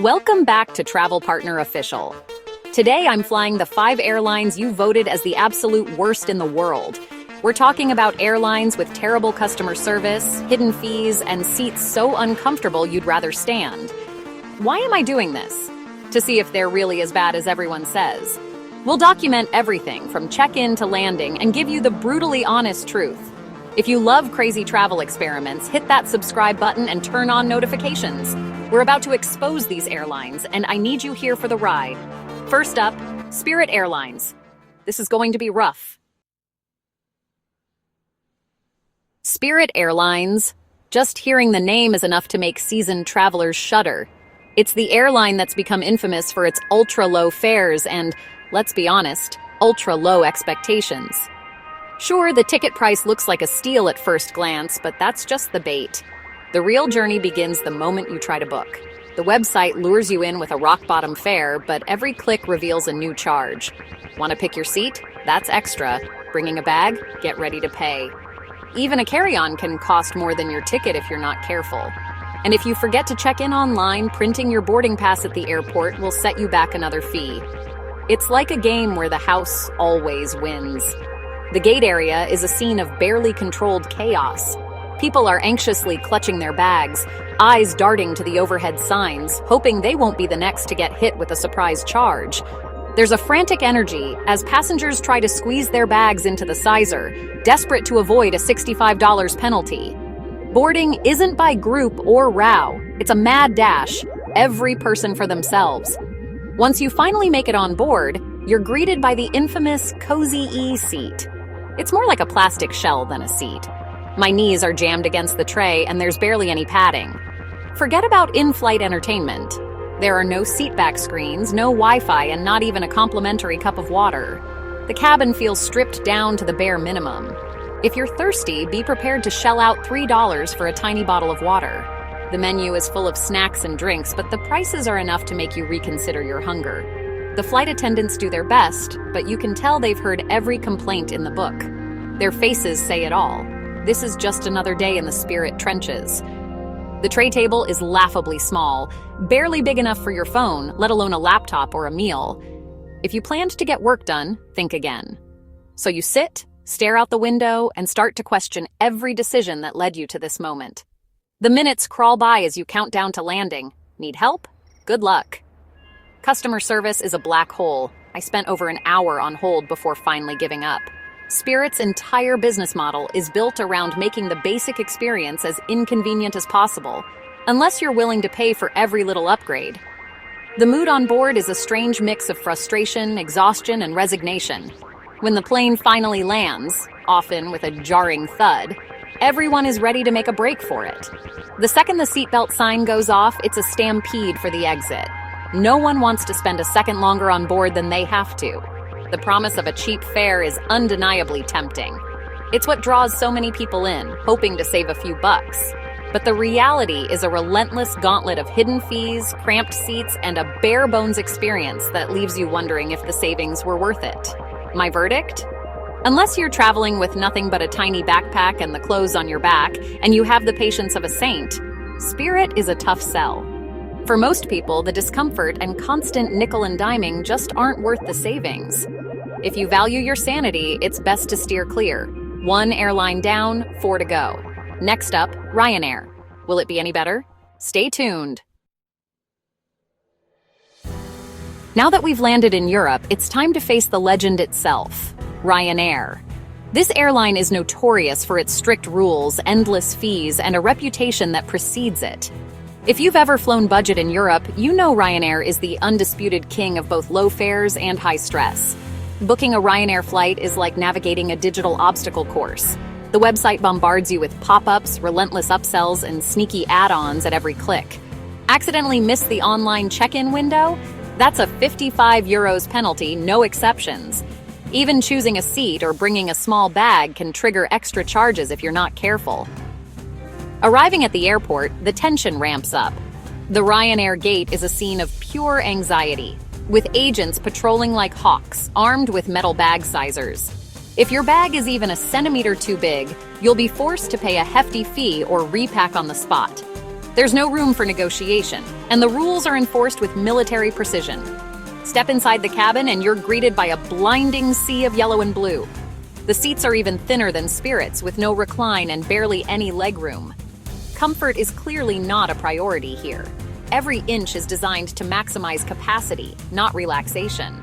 Welcome back to Travel Partner Official. Today I'm flying the 5 airlines you voted as the absolute worst in the world. We're talking about airlines with terrible customer service, hidden fees, and seats so uncomfortable you'd rather stand. Why am I doing this? To see if they're really as bad as everyone says. We'll document everything from check-in to landing and give you the brutally honest truth. If you love crazy travel experiments, hit that subscribe button and turn on notifications. We're about to expose these airlines, and I need you here for the ride. First up, Spirit Airlines. This is going to be rough. Spirit Airlines. Just hearing the name is enough to make seasoned travelers shudder. It's the airline that's become infamous for its ultra-low fares and, let's be honest, ultra-low expectations. Sure, the ticket price looks like a steal at first glance, but that's just the bait. The real journey begins the moment you try to book. The website lures you in with a rock-bottom fare, but every click reveals a new charge. Want to pick your seat? That's extra. Bringing a bag? Get ready to pay. Even a carry-on can cost more than your ticket if you're not careful. And if you forget to check in online, printing your boarding pass at the airport will set you back another fee. It's like a game where the house always wins. The gate area is a scene of barely controlled chaos. People are anxiously clutching their bags, eyes darting to the overhead signs, hoping they won't be the next to get hit with a surprise charge. There's a frantic energy as passengers try to squeeze their bags into the sizer, desperate to avoid a $65 penalty. Boarding isn't by group or row. It's a mad dash, every person for themselves. Once you finally make it on board, you're greeted by the infamous Cozy E seat. It's more like a plastic shell than a seat. My knees are jammed against the tray and there's barely any padding. Forget about in-flight entertainment. There are no seatback screens, no Wi-Fi, and not even a complimentary cup of water. The cabin feels stripped down to the bare minimum. If you're thirsty, be prepared to shell out $3 for a tiny bottle of water. The menu is full of snacks and drinks, but the prices are enough to make you reconsider your hunger. The flight attendants do their best, but you can tell they've heard every complaint in the book. Their faces say it all. This is just another day in the Spirit trenches. The tray table is laughably small, barely big enough for your phone, let alone a laptop or a meal. If you planned to get work done, think again. So you sit, stare out the window, and start to question every decision that led you to this moment. The minutes crawl by as you count down to landing. Need help? Good luck. Customer service is a black hole. I spent over an hour on hold before finally giving up. Spirit's entire business model is built around making the basic experience as inconvenient as possible, unless you're willing to pay for every little upgrade. The mood on board is a strange mix of frustration, exhaustion, and resignation. When the plane finally lands, often with a jarring thud, everyone is ready to make a break for it. The second the seatbelt sign goes off, it's a stampede for the exit. No one wants to spend a second longer on board than they have to. The promise of a cheap fare is undeniably tempting. It's what draws so many people in, hoping to save a few bucks. But the reality is a relentless gauntlet of hidden fees, cramped seats, and a bare-bones experience that leaves you wondering if the savings were worth it. My verdict? Unless you're traveling with nothing but a tiny backpack and the clothes on your back, and you have the patience of a saint, Spirit is a tough sell. For most people, the discomfort and constant nickel and diming just aren't worth the savings. If you value your sanity, it's best to steer clear. 1 airline down, 4 to go. Next up, Ryanair. Will it be any better? Stay tuned. Now that we've landed in Europe, it's time to face the legend itself, Ryanair. This airline is notorious for its strict rules, endless fees, and a reputation that precedes it. If you've ever flown budget in Europe, you know Ryanair is the undisputed king of both low fares and high stress. Booking a Ryanair flight is like navigating a digital obstacle course. The website bombards you with pop-ups, relentless upsells, and sneaky add-ons at every click. Accidentally miss the online check-in window? That's a €55 penalty, no exceptions. Even choosing a seat or bringing a small bag can trigger extra charges if you're not careful. Arriving at the airport, the tension ramps up. The Ryanair gate is a scene of pure anxiety, with agents patrolling like hawks, armed with metal bag sizers. If your bag is even a centimeter too big, you'll be forced to pay a hefty fee or repack on the spot. There's no room for negotiation, and the rules are enforced with military precision. Step inside the cabin and you're greeted by a blinding sea of yellow and blue. The seats are even thinner than Spirit's, with no recline and barely any legroom. Comfort is clearly not a priority here. Every inch is designed to maximize capacity, not relaxation.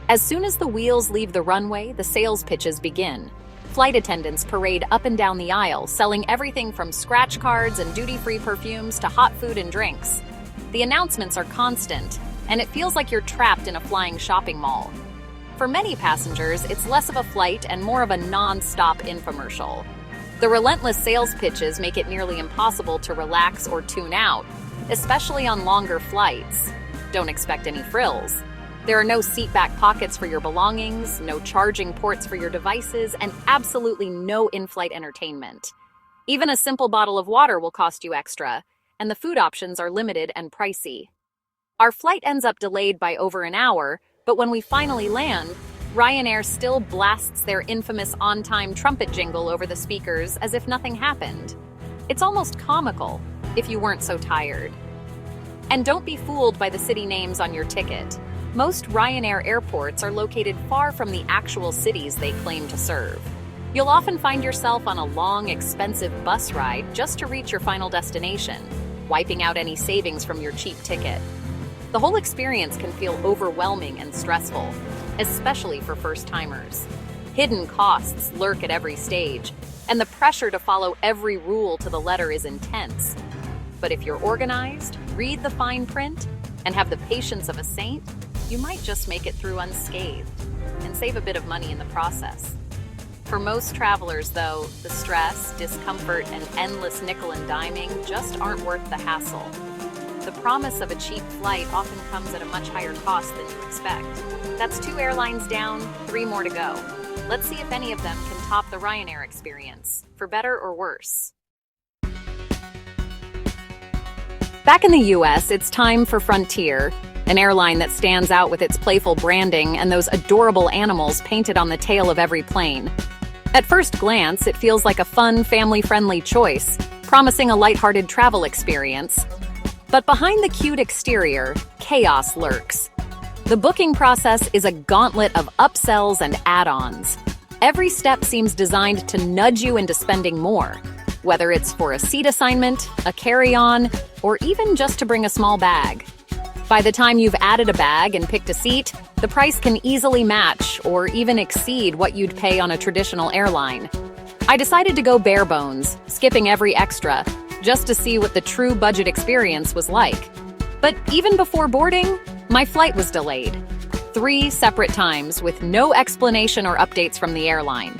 As soon as the wheels leave the runway, the sales pitches begin. Flight attendants parade up and down the aisle, selling everything from scratch cards and duty-free perfumes to hot food and drinks. The announcements are constant, and it feels like you're trapped in a flying shopping mall. For many passengers, it's less of a flight and more of a non-stop infomercial. The relentless sales pitches make it nearly impossible to relax or tune out, especially on longer flights. Don't expect any frills. There are no seat-back pockets for your belongings, no charging ports for your devices, and absolutely no in-flight entertainment. Even a simple bottle of water will cost you extra, and the food options are limited and pricey. Our flight ends up delayed by over an hour, but when we finally land, Ryanair still blasts their infamous on-time trumpet jingle over the speakers as if nothing happened. It's almost comical, if you weren't so tired. And don't be fooled by the city names on your ticket. Most Ryanair airports are located far from the actual cities they claim to serve. You'll often find yourself on a long, expensive bus ride just to reach your final destination, wiping out any savings from your cheap ticket. The whole experience can feel overwhelming and stressful, especially for first-timers. Hidden costs lurk at every stage, and the pressure to follow every rule to the letter is intense. But if you're organized, read the fine print, and have the patience of a saint, you might just make it through unscathed and save a bit of money in the process. For most travelers, though, the stress, discomfort, and endless nickel and diming just aren't worth the hassle. The promise of a cheap flight often comes at a much higher cost than you expect. That's 2 airlines down, 3 more to go. Let's see if any of them can top the Ryanair experience, for better or worse. Back in the US, it's time for Frontier, an airline that stands out with its playful branding and those adorable animals painted on the tail of every plane. At first glance, it feels like a fun, family-friendly choice, promising a lighthearted travel experience. But behind the cute exterior, chaos lurks. The booking process is a gauntlet of upsells and add-ons. Every step seems designed to nudge you into spending more, whether it's for a seat assignment, a carry-on, or even just to bring a small bag. By the time you've added a bag and picked a seat, the price can easily match or even exceed what you'd pay on a traditional airline. I decided to go bare bones, skipping every extra, just to see what the true budget experience was like. But even before boarding, my flight was delayed 3 separate times with no explanation or updates from the airline.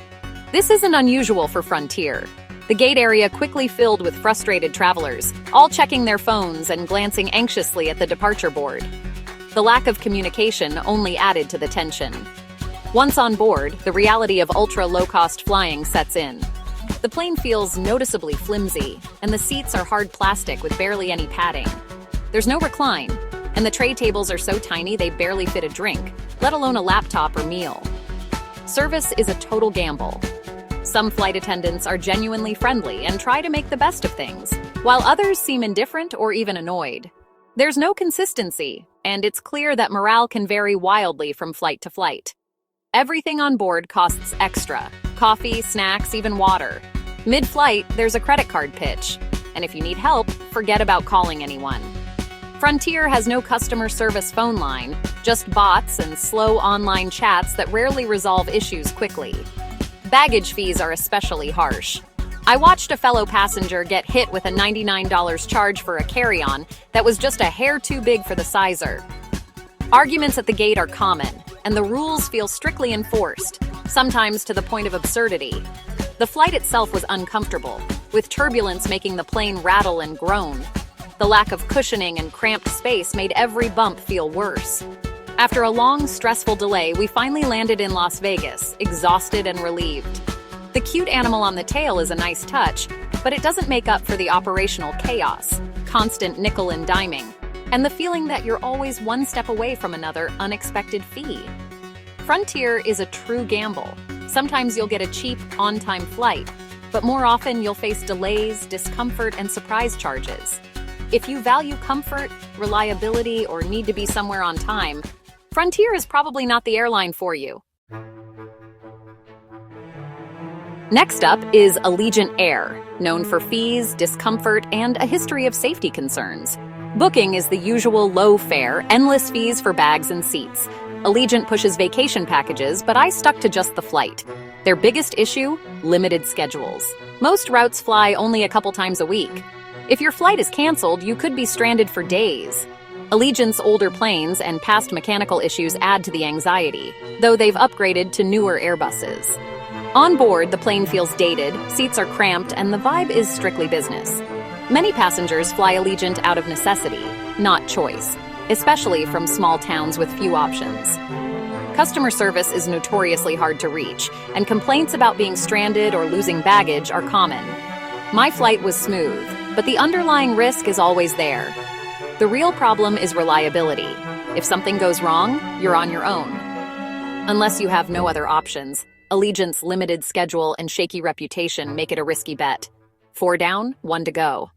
This isn't unusual for Frontier. The gate area quickly filled with frustrated travelers, all checking their phones and glancing anxiously at the departure board. The lack of communication only added to the tension. Once on board, the reality of ultra-low-cost flying sets in. The plane feels noticeably flimsy, and the seats are hard plastic with barely any padding. There's no recline, and the tray tables are so tiny they barely fit a drink, let alone a laptop or meal. Service is a total gamble. Some flight attendants are genuinely friendly and try to make the best of things, while others seem indifferent or even annoyed. There's no consistency, and it's clear that morale can vary wildly from flight to flight. Everything on board costs extra: coffee, snacks, even water. Mid-flight, there's a credit card pitch, and if you need help, forget about calling anyone. Frontier has no customer service phone line, just bots and slow online chats that rarely resolve issues quickly. Baggage fees are especially harsh. I watched a fellow passenger get hit with a $99 charge for a carry-on that was just a hair too big for the sizer. Arguments at the gate are common, and the rules feel strictly enforced, sometimes to the point of absurdity. The flight itself was uncomfortable, with turbulence making the plane rattle and groan. The lack of cushioning and cramped space made every bump feel worse. After a long, stressful delay, we finally landed in Las Vegas, exhausted and relieved. The cute animal on the tail is a nice touch, but it doesn't make up for the operational chaos, constant nickel and diming, and the feeling that you're always one step away from another unexpected fee. Frontier is a true gamble. Sometimes you'll get a cheap, on-time flight, but more often you'll face delays, discomfort, and surprise charges. If you value comfort, reliability, or need to be somewhere on time, Frontier is probably not the airline for you. Next up is Allegiant Air, known for fees, discomfort, and a history of safety concerns. Booking is the usual low fare, endless fees for bags and seats. Allegiant pushes vacation packages, but I stuck to just the flight. Their biggest issue? Limited schedules. Most routes fly only a couple times a week. If your flight is canceled, you could be stranded for days. Allegiant's older planes and past mechanical issues add to the anxiety, though they've upgraded to newer Airbuses. On board, the plane feels dated, seats are cramped, and the vibe is strictly business. Many passengers fly Allegiant out of necessity, not choice, especially from small towns with few options. Customer service is notoriously hard to reach, and complaints about being stranded or losing baggage are common. My flight was smooth, but the underlying risk is always there. The real problem is reliability. If something goes wrong, you're on your own. Unless you have no other options, Allegiant's limited schedule and shaky reputation make it a risky bet. 4 down, 1 to go.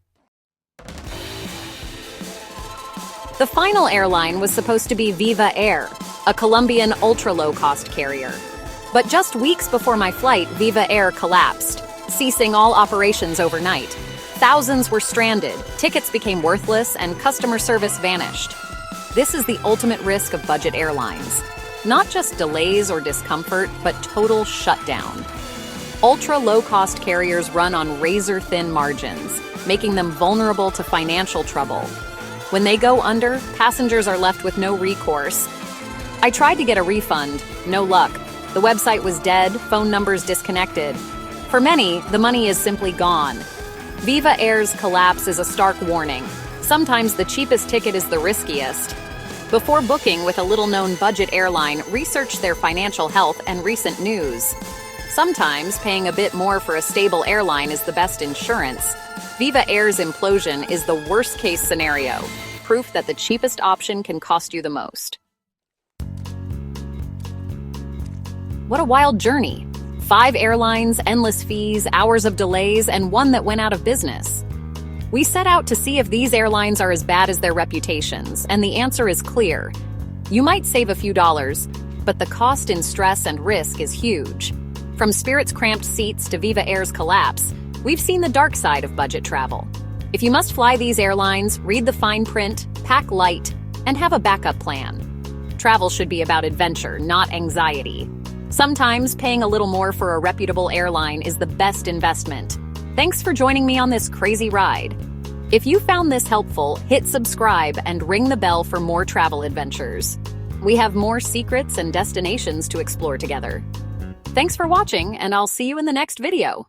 The final airline was supposed to be Viva Air, a Colombian ultra-low-cost carrier. But just weeks before my flight, Viva Air collapsed, ceasing all operations overnight. Thousands were stranded, tickets became worthless, and customer service vanished. This is the ultimate risk of budget airlines. Not just delays or discomfort, but total shutdown. Ultra-low-cost carriers run on razor-thin margins, making them vulnerable to financial trouble. When they go under, passengers are left with no recourse. I tried to get a refund, no luck. The website was dead, phone numbers disconnected. For many, the money is simply gone. Viva Air's collapse is a stark warning. Sometimes the cheapest ticket is the riskiest. Before booking with a little-known budget airline, research their financial health and recent news. Sometimes paying a bit more for a stable airline is the best insurance. Viva Air's implosion is the worst-case scenario, proof that the cheapest option can cost you the most. What a wild journey. 5 airlines, endless fees, hours of delays, and one that went out of business. We set out to see if these airlines are as bad as their reputations, and the answer is clear. You might save a few dollars, but the cost in stress and risk is huge. From Spirit's cramped seats to Viva Air's collapse, we've seen the dark side of budget travel. If you must fly these airlines, read the fine print, pack light, and have a backup plan. Travel should be about adventure, not anxiety. Sometimes paying a little more for a reputable airline is the best investment. Thanks for joining me on this crazy ride. If you found this helpful, hit subscribe and ring the bell for more travel adventures. We have more secrets and destinations to explore together. Thanks for watching, and I'll see you in the next video.